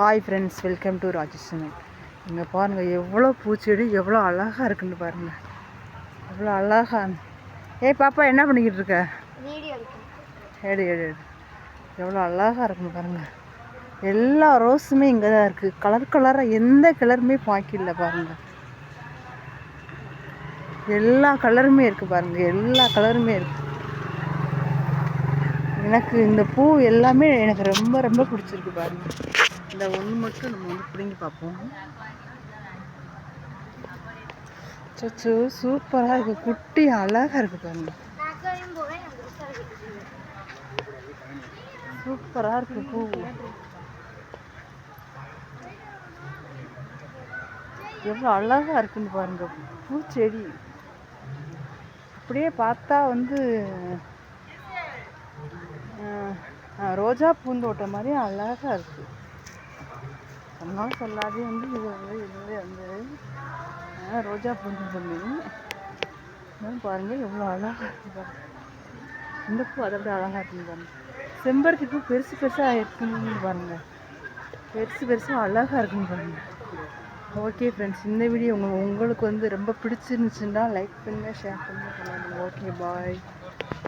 Hi friends, welcome to Rajeshan. இங்கே பாருங்கள் எவ்வளோ பூச்செடி எவ்வளோ அழகாக இருக்குன்னு பாருங்கள். எவ்வளோ அழகாக. பாப்பா என்ன பண்ணிக்கிட்டு இருக்க? எடு எடு எடு. எவ்வளோ அழகாக இருக்குன்னு பாருங்கள். எல்லா ரோஸுமே இங்கே தான் இருக்குது. கலர் கலராக எந்த கலருமே பாக்கில்லை பாருங்கள். எல்லா கலருமே இருக்குது பாருங்கள். எல்லா கலருமே இருக்குது. எனக்கு இந்த பூ எல்லாமே எனக்கு ரொம்ப ரொம்ப பிடிச்சிருக்கு பாருங்கள். இந்த ஒன்று மட்டும் நம்ம பிடுங்கி பார்ப்போம். சச்சோ சூப்பராக இருக்குது. குட்டி அழகாக இருக்குது பாருங்கள். சூப்பராக இருக்குது பூ. எவ்வளோ அழகாக இருக்குன்னு பாருங்க பூச்செடி. அப்படியே பார்த்தா ரோஜா பூந்தோட்டம் மாதிரி அழகாக இருக்குது. சொன்னால் சொல்லாதே இது ரோஜா பூந்தோட்டம் பாருங்கள் எவ்வளோ அழகாக இருக்குது பாருங்கள். இந்த பூ அதை விட அழகாக இருக்குன்னு பாருங்கள். செம்பருத்தி பூ பெருசு பெருசாக இருக்குன்னு பாருங்கள். பெருசு பெருசாக அழகாக இருக்குன்னு பாருங்கள். ஓகே ஃப்ரெண்ட்ஸ், இந்த வீடியோ உங்களுக்கு ரொம்ப பிடிச்சிருந்துச்சுன்னா லைக் பண்ணுங்கள், ஷேர் பண்ணுங்கள். Okay bye.